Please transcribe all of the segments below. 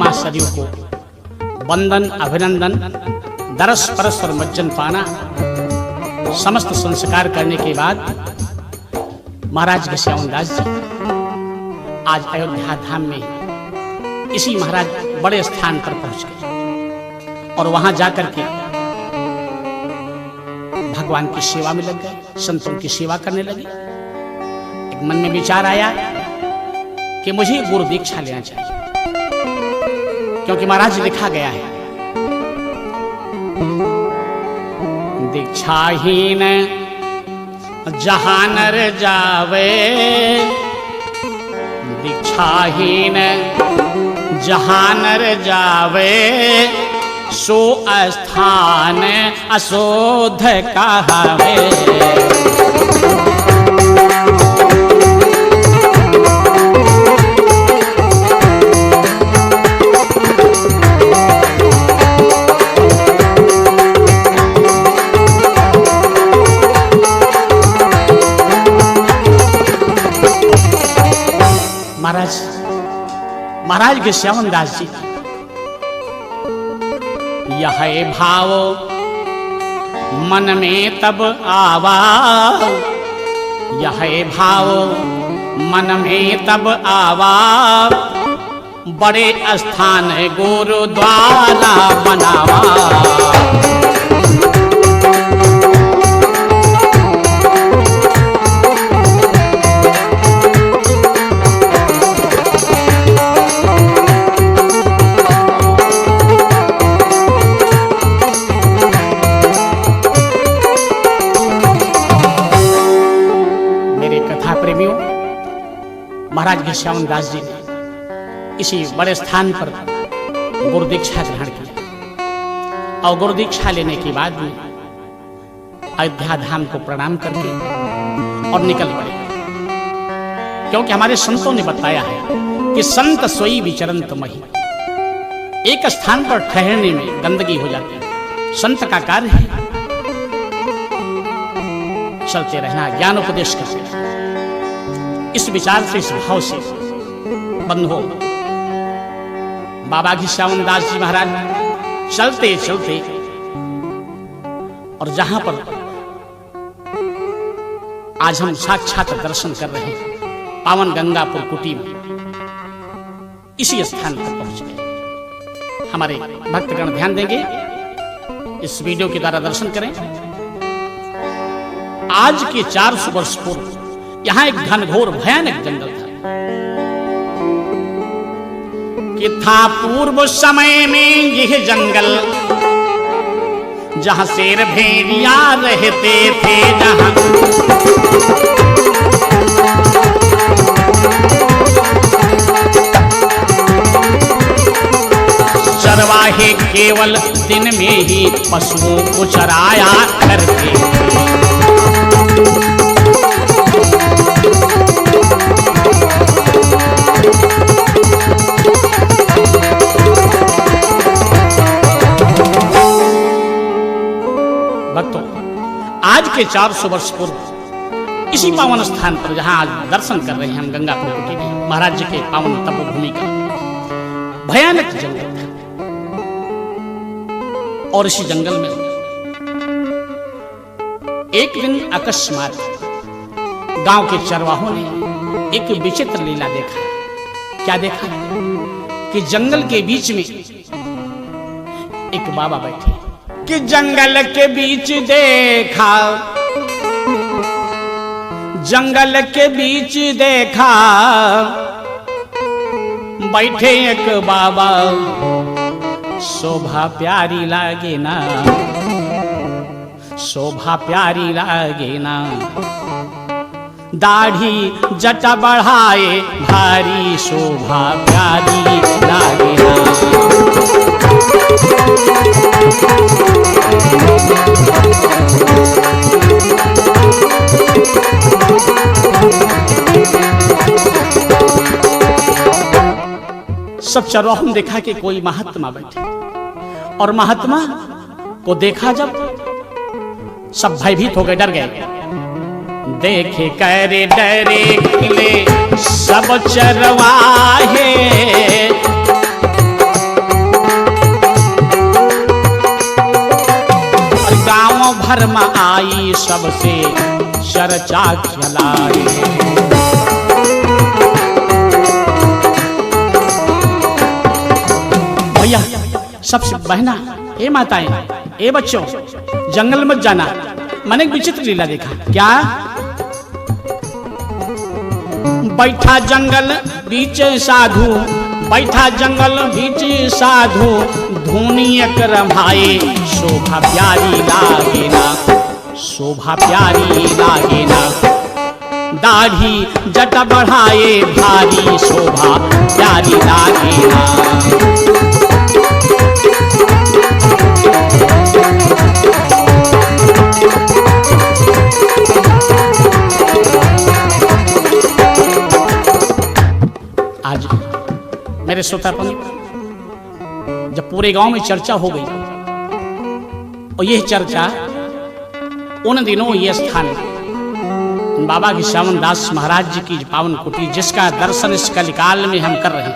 मां सरयू को वंदन अभिनंदन दरस परस और मज्जन पाना समस्त संस्कार करने के बाद महाराज घनश्यामदास जी आज अयोध्या धाम में इसी महाराज बड़े स्थान पर पहुंच गए और वहां जाकर के भगवान की सेवा में लग गए, संतों की सेवा करने लगे। एक मन में विचार आया कि मुझे गुरु दीक्षा लेना चाहिए, क्योंकि महाराज लिखा गया है दीक्षाहीन जहां नर जावे, दीक्षाहीन जहां नर जावे, सो स्थान अशोध कहावे। महाराज घनश्यामदास जी यह भाव मन में तब आवा, यह भाव मन में तब आवा, बड़े स्थान गुरुद्वारा बनावा। महाराज घनश्यामदास जी ने इसी बड़े स्थान पर गुरु दीक्षा ग्रहण की और गुरु दीक्षा लेने के बाद में अयोध्या धाम को प्रणाम करके और निकल पड़े, क्योंकि हमारे संतों ने बताया है कि संत सोई विचरंत मही, एक स्थान पर ठहरने में गंदगी हो जाती है। संत का कार्य है चलते रहना, ज्ञान उपदेश करते रहना। इस विचार से, इस भाव से बंधो बाबा घनश्यामदास जी महाराज चलते चलते और जहां पर आज हम साक्षात दर्शन कर रहे हैं पावन गंगापुर कुटी में, इसी स्थान पर पहुंच गए। हमारे भक्तगण ध्यान देंगे, इस वीडियो के द्वारा दर्शन करें। आज के 400 वर्ष पूर्व यहां एक घनघोर भयानक जंगल था कि था पूर्व समय में यह जंगल जहां शेर भेड़िया रहते थे, जहां चरवाहे केवल दिन में ही पशुओं को चराया करते थे। आज के 400 वर्ष पूर्व इसी पावन स्थान पर जहां आज दर्शन कर रहे हैं हम गंगापुर कुटी में, महाराज जी के पावन तपोभूमि का भयानक जंगल था। और इसी जंगल में एक दिन अकस्मात गांव के चरवाहों ने एक विचित्र लीला देखा। क्या देखा कि जंगल के बीच में एक बाबा बैठे, कि जंगल के बीच देखा, जंगल के बीच देखा, बैठे एक बाबा, शोभा प्यारी लागे ना, शोभा प्यारी लागे ना, दाढ़ी जटा बढ़ाए भारी, शोभा प्यारी लागे ना। सब चरवाहों ने देखा कि कोई महात्मा बैठे, और महात्मा को देखा जब सब भयभीत हो गए, डर गए। देखे करे डरे खिले सब चरवाहे, भर में आई सबसे चर्चा खिलाई। भैया सबसे बहना, ए माताएं, ए बच्चों, जंगल मत जाना। मैंने एक विचित्र लीला देखा। क्या? बैठा जंगल बीच साधु, बैठा जंगल बीच साधु, धूनी एक रमाए, शोभा प्यारी लागे ना, शोभा प्यारी लागे ना। दाढ़ी जटा बढ़ाए भारी, शोभा प्यारी लागे ना। आज मेरे श्रोतापन, जब पूरे गांव में चर्चा हो गई, और यह चर्चा उन दिनों ये स्थान बाबा घिस्यावन दास महाराज जी की पावन कुटी, जिसका दर्शन इस कलिकाल में हम कर रहे हैं,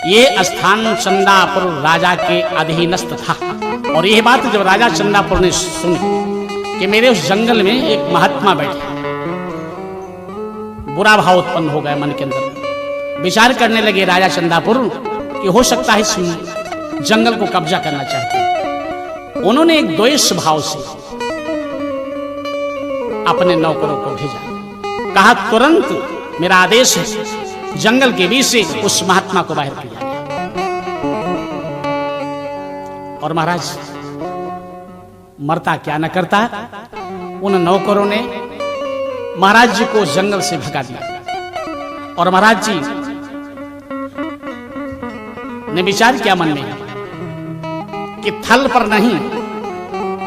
ये स्थान चंदापुर राजा के अधीनस्थ था। और यह बात जब राजा चंदापुर ने सुनी कि मेरे उस जंगल में एक महात्मा बैठे, बुरा भाव उत्पन्न हो गया मन के अंदर। विचार करने लगे राजा चंदापुर कि हो सकता है इस जंगल को कब्जा करना चाहते हैं। उन्होंने एक द्वेष भाव से अपने नौकरों को भेजा, कहा तुरंत मेरा आदेश है, जंगल के बीच से उस महात्मा को बाहर किया। और महाराज मरता क्या न करता, उन नौकरों ने महाराज जी को जंगल से भगा दिया। और महाराज जी ने विचार किया मन में कि थल पर नहीं,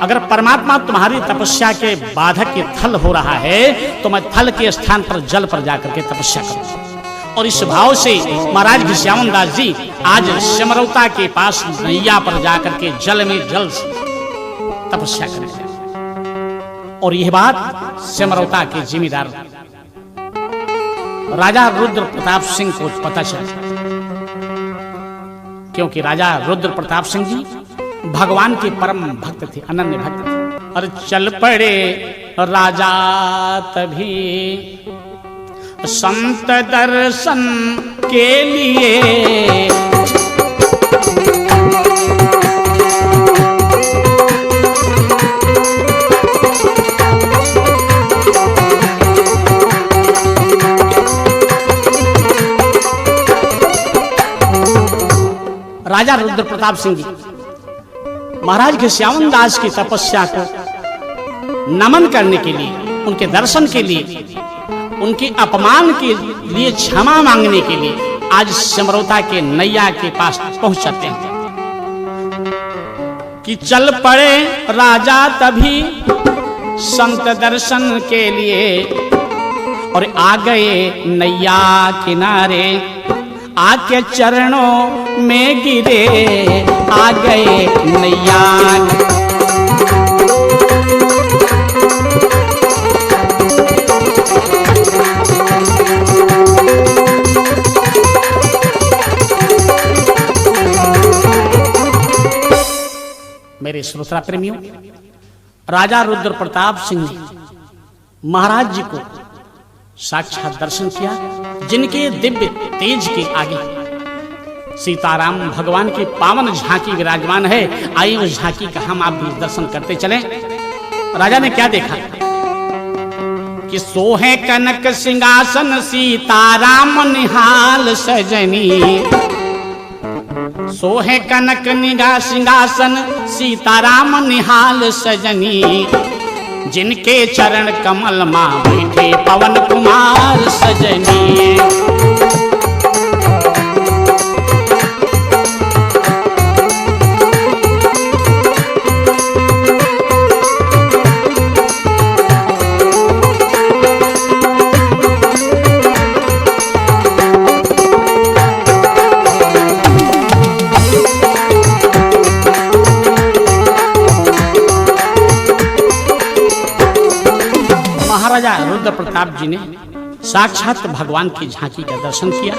अगर परमात्मा तुम्हारी तपस्या के बाधक के थल हो रहा है, तो मैं थल के स्थान पर जल पर जाकर के तपस्या करूं। और इस भाव से महाराज घिस्यावन दास जी आज सिमरौता के पास नैया पर जाकर के जल में जल से तपस्या करेंगे। और यह बात सिमरौता के जिम्मेदार राजा रुद्र प्रताप सिंह को पता चला, क्योंकि राजा रुद्र प्रताप सिंह जी भगवान के परम भक्त थे, अनन्य भक्त थे। और चल पड़े राजा तभी संत दर्शन के लिए, राजा रुद्र प्रताप सिंह जी महाराज घिस्यावन दास की तपस्या को नमन करने के लिए, उनके दर्शन के लिए, उनके अपमान के लिए क्षमा मांगने के लिए आज सिमरौता के नैया के पास पहुंचते हैं। कि चल पड़े राजा तभी संत दर्शन के लिए, और आ गए नैया किनारे, आके चरणों में गिरे, आ गए नैया। मेरे श्रोता प्रेमियों, राजा रुद्र प्रताप सिंह ने महाराज जी को साक्षात दर्शन किया, जिनके दिव्य तेज के आगे सीताराम भगवान की पावन झांकी विराजमान है। आइए उस झांकी का हम आप भी दर्शन करते चलें। राजा ने क्या देखा कि सोहे कनक सिंहासन, सीताराम निहाल सजनी, सोहे कनक निगाह सिंहासन, सीताराम निहाल सजनी, जिनके चरण कमल मां बैठे पवन कुमार सजनी। महाराजा रुद्र प्रताप जी ने साक्षात भगवान की झांकी का दर्शन किया,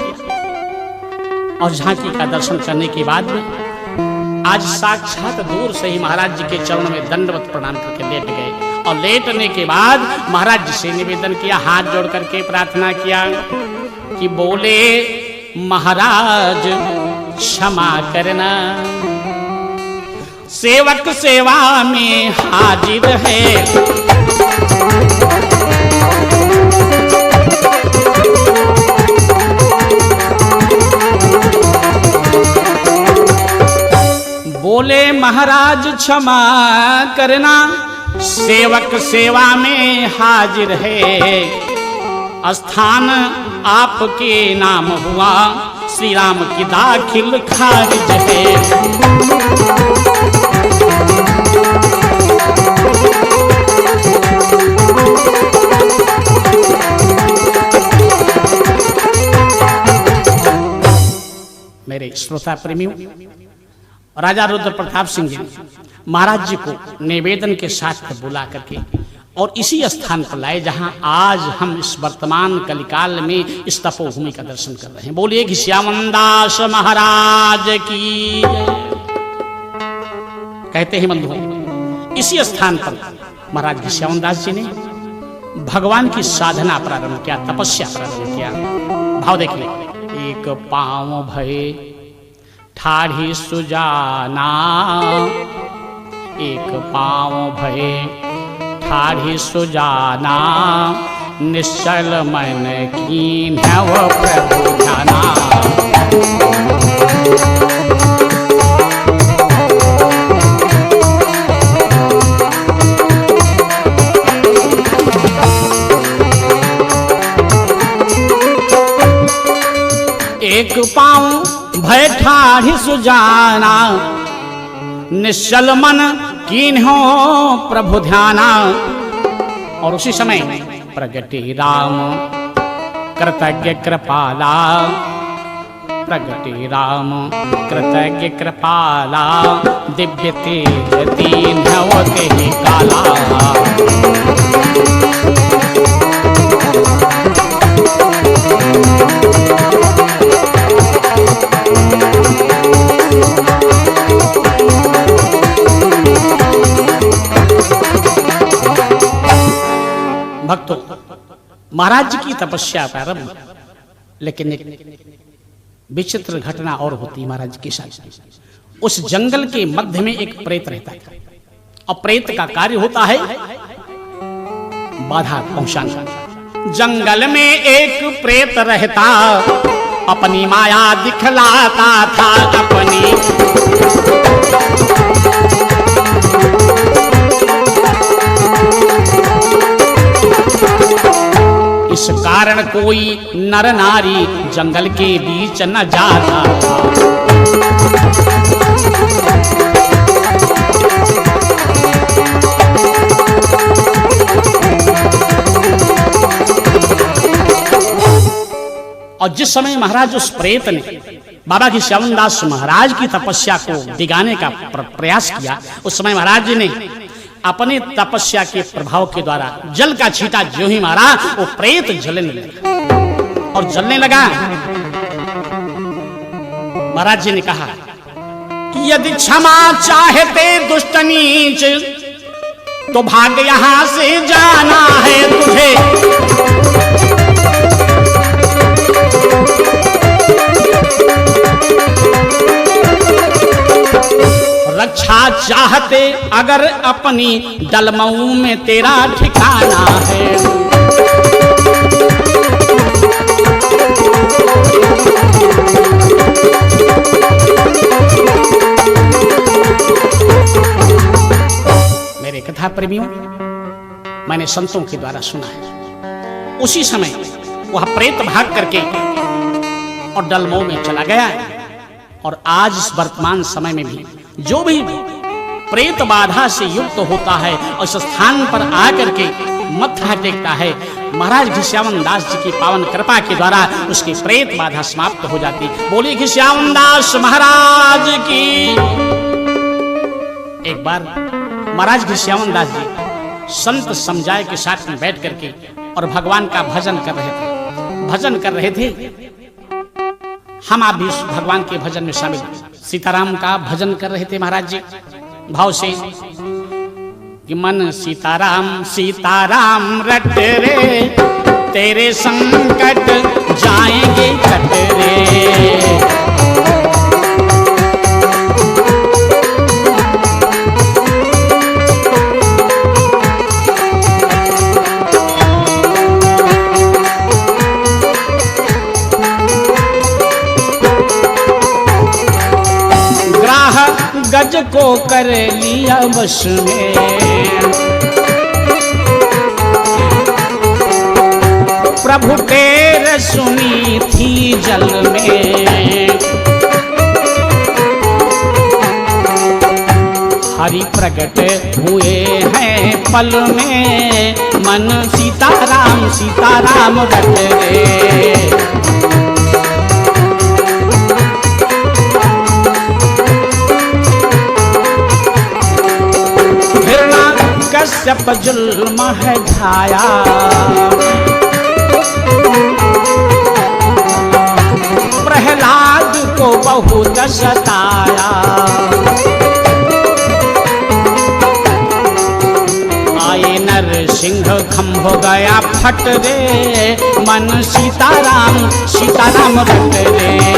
और झांकी का दर्शन करने के बाद में आज साक्षात दूर से ही महाराज जी के चरणों में दंडवत प्रणाम करके लेट गए और लेटने के बाद महाराज जी से निवेदन किया, हाथ जोड़ करके प्रार्थना किया कि बोले महाराज क्षमा करना, सेवक सेवा में हाजिर है। बोले महाराज क्षमा करना, सेवक सेवा में हाजिर है। स्थान आपके नाम हुआ, श्री राम की दाखिल खारिज है। मेरे श्रोता प्रेमियों, राजा रुद्र प्रताप सिंह जी महाराज जी को निवेदन के साथ बुला करके और इसी स्थान पर लाए जहां आज हम इस वर्तमान कलिकाल में इस तपोभूमि का दर्शन कर रहे हैं। बोलिए घिस्यावन दास महाराज की जय। कहते हैं बंधुओं, इसी स्थान पर महाराज घिस्यावन दास जी ने भगवान की साधना प्रारंभ किया, तपस्या प्रारंभ किया। भाव देखिए, एक पांव भये ठाढ़ी सुजाना, एक पांव भये ठाढ़ी सुजाना, निश्चल मन कीन्हव प्रभु ध्याना। एक पांव भय ठाढ़ी सुजाना, निश्चल मन कीन्हो प्रभु ध्याना। और उसी समय प्रगटे राम कृतज्ञ कृपाला, प्रगटे राम कृतज्ञ कृपाला, दिव्य तेज दीन्हव तेहि काला। भक्तों, महाराज जी की तपस्या प्रारंभ, लेकिन एक विचित्र घटना और होती महाराज जी के साथ। उस जंगल के मध्य में एक प्रेत रहता था और प्रेत का कार्य होता है बाधा पहुंचाना। जंगल में एक प्रेत रहता, अपनी माया दिखलाता था अपनी। इस कारण कोई नर नारी जंगल के बीच न जाता था। और जिस समय महाराज उस प्रेत ने बाबा घिस्यावन दास महाराज की तपस्या को डिगाने का प्रयास किया, उस समय महाराज जी ने अपने तपस्या के प्रभाव के द्वारा जल का छींटा जो ही मारा, वो प्रेत जलने लगा। और जलने लगा, महाराज जी ने कहा कि यदि क्षमा चाहते दुष्ट नीच, तो भाग यहां से जाना है तुझे। रक्षा चाहते अगर अपनी, डलमऊ में तेरा ठिकाना है। मेरे कथा प्रेमियों, मैंने संतों के द्वारा सुना है, उसी समय वह प्रेत भाग करके और डलमऊ में चला गया। और आज इस वर्तमान समय में भी जो भी प्रेत बाधा से युक्त होता है और इस स्थान पर आकर के मत्था टेकता है, महाराज घिस्यावन दास जी की पावन कृपा के द्वारा उसकी प्रेत बाधा समाप्त हो जाती। बोली घिस्यावन दास महाराज की। एक बार महाराज घिस्यावन दास जी संत समझाए के साथ में बैठ करके और भगवान का भजन कर रहे थे। हम आप भी भगवान के भजन में सीताराम का भजन कर रहे थे महाराज जी भाव से कि मन सीताराम सीताराम रट रे, तेरे संकट जाएंगे कट रे। गज को कर लिया वश में, प्रभु तेरे सुनी थी जल में। हरि प्रकट हुए हैं पल में, मन सीताराम सीताराम रट रे। कश्यप जुल्म है ढाया, प्रहलाद को बहुत सताया। आए नरसिंह खंभ गया फट रे, मन सीताराम सीताराम रट रे।